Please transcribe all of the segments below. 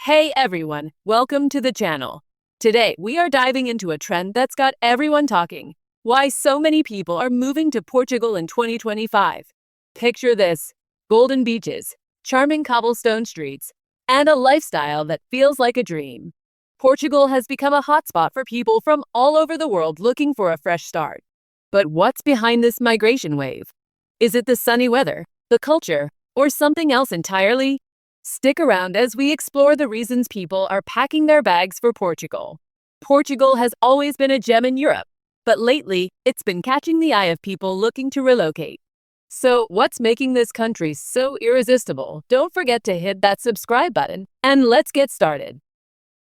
Hey everyone, welcome to the channel. Today we are diving into a trend that's got everyone talking. Why so many people are moving to Portugal in 2025. Picture this: golden beaches, charming cobblestone streets, and a lifestyle that feels like a dream. Portugal has become a hotspot for people from all over the world looking for a fresh start. But what's behind this migration wave? Is it the sunny weather, the culture, or something else entirely? Stick around as we explore the reasons people are packing their bags for Portugal. Portugal has always been a gem in Europe, but lately it's been catching the eye of people looking to relocate. So, what's making this country so irresistible? Don't forget to hit that subscribe button, and let's get started.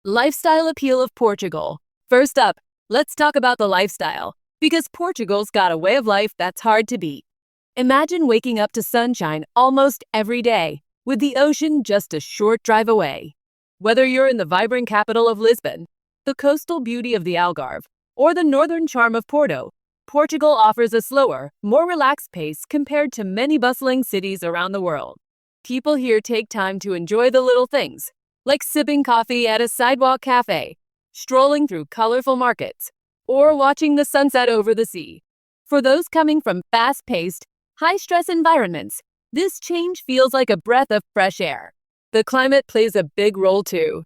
Lifestyle appeal of Portugal. First up, let's talk about the lifestyle, because Portugal's got a way of life that's hard to beat. Imagine waking up to sunshine almost every day, with the ocean just a short drive away. Whether you're in the vibrant capital of Lisbon, the coastal beauty of the Algarve, or the northern charm of Porto, Portugal offers a slower, more relaxed pace compared to many bustling cities around the world. People here take time to enjoy the little things, like sipping coffee at a sidewalk cafe, strolling through colorful markets, or watching the sunset over the sea. For those coming from fast-paced, high-stress environments, this change feels like a breath of fresh air. The climate plays a big role too.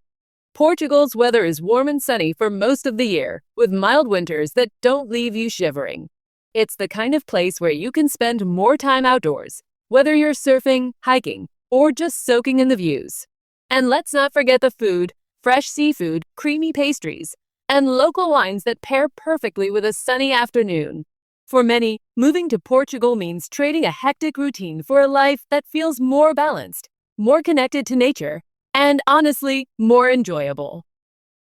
Portugal's weather is warm and sunny for most of the year, with mild winters that don't leave you shivering. It's the kind of place where you can spend more time outdoors, whether you're surfing, hiking, or just soaking in the views. And let's not forget the food: fresh seafood, creamy pastries, and local wines that pair perfectly with a sunny afternoon. For many, moving to Portugal means trading a hectic routine for a life that feels more balanced, more connected to nature, and honestly, more enjoyable.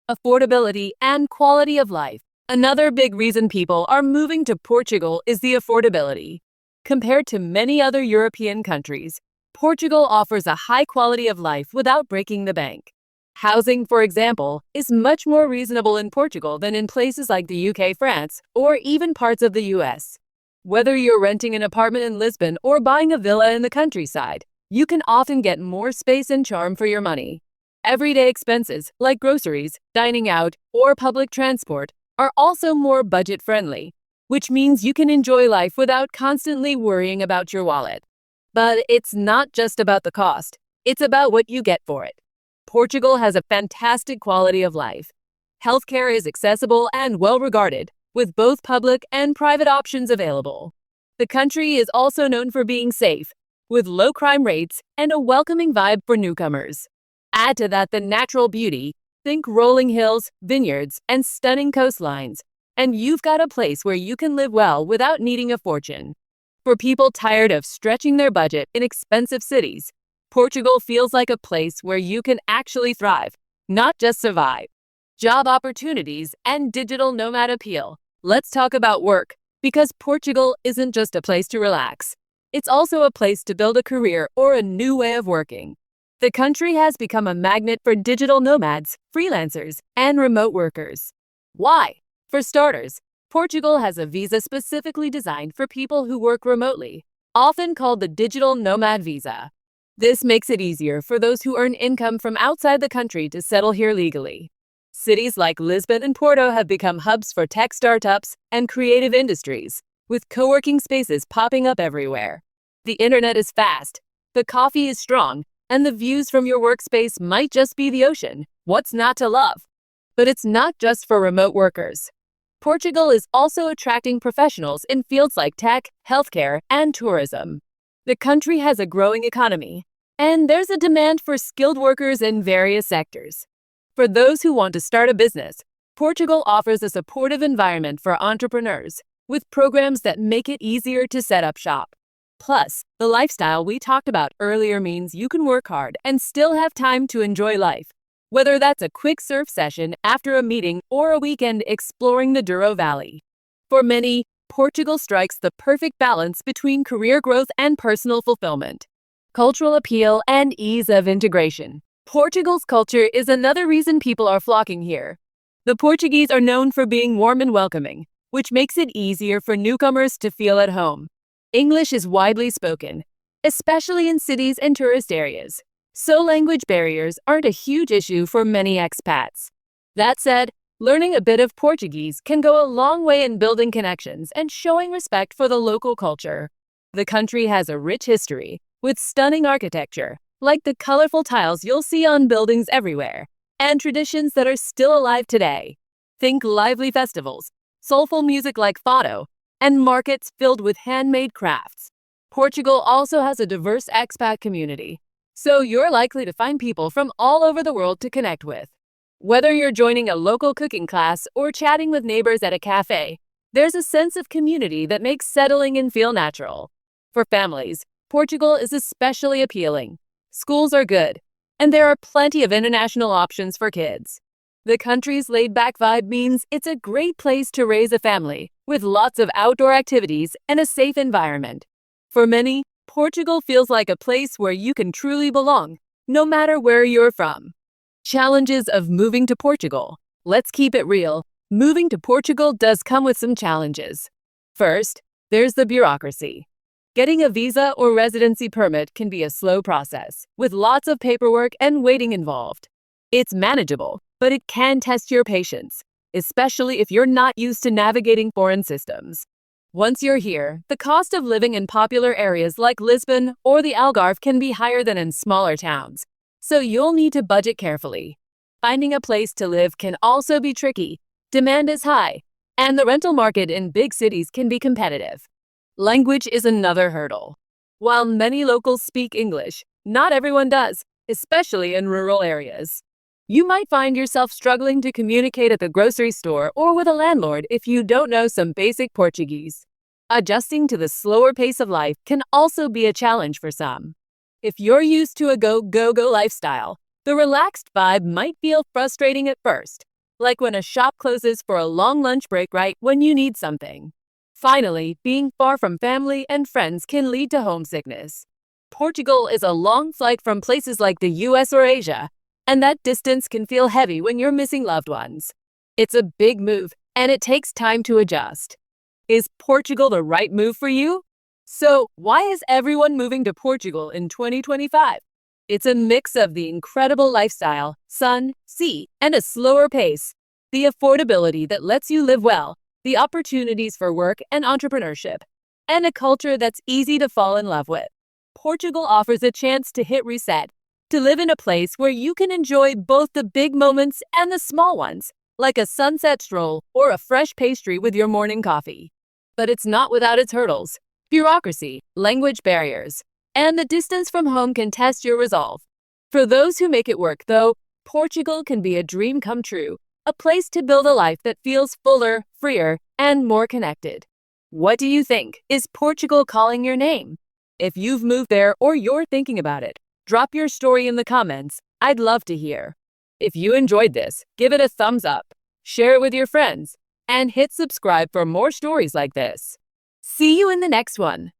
Affordability and quality of life. Another big reason people are moving to Portugal is the affordability. Compared to many other European countries, Portugal offers a high quality of life without breaking the bank. Housing, for example, is much more reasonable in Portugal than in places like the UK, France, or even parts of the US. Whether you're renting an apartment in Lisbon or buying a villa in the countryside, you can often get more space and charm for your money. Everyday expenses, like groceries, dining out, or public transport, are also more budget-friendly, which means you can enjoy life without constantly worrying about your wallet. But it's not just about the cost, it's about what you get for it. Portugal has a fantastic quality of life. Healthcare is accessible and well regarded, with both public and private options available. The country is also known for being safe, with low crime rates and a welcoming vibe for newcomers. Add to that the natural beauty: think rolling hills, vineyards, and stunning coastlines, and you've got a place where you can live well without needing a fortune. For people tired of stretching their budget in expensive cities, Portugal feels like a place where you can actually thrive, not just survive. Job opportunities and digital nomad appeal. Let's talk about work, because Portugal isn't just a place to relax. It's also a place to build a career or a new way of working. The country has become a magnet for digital nomads, freelancers, and remote workers. Why? For starters, Portugal has a visa specifically designed for people who work remotely, often called the digital nomad visa. This makes it easier for those who earn income from outside the country to settle here legally. Cities like Lisbon and Porto have become hubs for tech startups and creative industries, with co-working spaces popping up everywhere. The internet is fast, the coffee is strong, and the views from your workspace might just be the ocean. What's not to love? But it's not just for remote workers. Portugal is also attracting professionals in fields like tech, healthcare, and tourism. The country has a growing economy, and there's a demand for skilled workers in various sectors. For those who want to start a business, Portugal offers a supportive environment for entrepreneurs, with programs that make it easier to set up shop. Plus, the lifestyle we talked about earlier means you can work hard and still have time to enjoy life, whether that's a quick surf session after a meeting or a weekend exploring the Douro Valley. For many, Portugal strikes the perfect balance between career growth and personal fulfillment. Cultural appeal and ease of integration. Portugal's culture is another reason people are flocking here. The Portuguese are known for being warm and welcoming, which makes it easier for newcomers to feel at home. English is widely spoken, especially in cities and tourist areas, so language barriers aren't a huge issue for many expats. That said, learning a bit of Portuguese can go a long way in building connections and showing respect for the local culture. The country has a rich history, with stunning architecture, like the colorful tiles you'll see on buildings everywhere, and traditions that are still alive today. Think lively festivals, soulful music like fado, and markets filled with handmade crafts. Portugal also has a diverse expat community, so you're likely to find people from all over the world to connect with. Whether you're joining a local cooking class or chatting with neighbors at a cafe, there's a sense of community that makes settling in feel natural. For families, Portugal is especially appealing. Schools are good, and there are plenty of international options for kids. The country's laid-back vibe means it's a great place to raise a family, with lots of outdoor activities and a safe environment. For many, Portugal feels like a place where you can truly belong, no matter where you're from. Challenges of moving to Portugal. Let's keep it real. Moving to Portugal does come with some challenges. First, there's the bureaucracy. Getting a visa or residency permit can be a slow process, with lots of paperwork and waiting involved. It's manageable, but it can test your patience, especially if you're not used to navigating foreign systems. Once you're here, the cost of living in popular areas like Lisbon or the Algarve can be higher than in smaller towns, so you'll need to budget carefully. Finding a place to live can also be tricky. Demand is high, and the rental market in big cities can be competitive. Language is another hurdle. While many locals speak English, not everyone does, especially in rural areas. You might find yourself struggling to communicate at the grocery store or with a landlord if you don't know some basic Portuguese. Adjusting to the slower pace of life can also be a challenge for some. If you're used to a go lifestyle, the relaxed vibe might feel frustrating at first, like when a shop closes for a long lunch break right when you need something. Finally, being far from family and friends can lead to homesickness. Portugal is a long flight from places like the US or Asia, and that distance can feel heavy when you're missing loved ones. It's a big move, and it takes time to adjust. Is Portugal the right move for you? So, why is everyone moving to Portugal in 2025? It's a mix of the incredible lifestyle, sun, sea, and a slower pace. The affordability that lets you live well, the opportunities for work and entrepreneurship, and a culture that's easy to fall in love with. Portugal offers a chance to hit reset, to live in a place where you can enjoy both the big moments and the small ones, like a sunset stroll or a fresh pastry with your morning coffee. But it's not without its hurdles. Bureaucracy, language barriers, and the distance from home can test your resolve. For those who make it work, though, Portugal can be a dream come true, a place to build a life that feels fuller, freer, and more connected. What do you think? Is Portugal calling your name? If you've moved there or you're thinking about it, drop your story in the comments. I'd love to hear. If you enjoyed this, give it a thumbs up, share it with your friends, and hit subscribe for more stories like this. See you in the next one.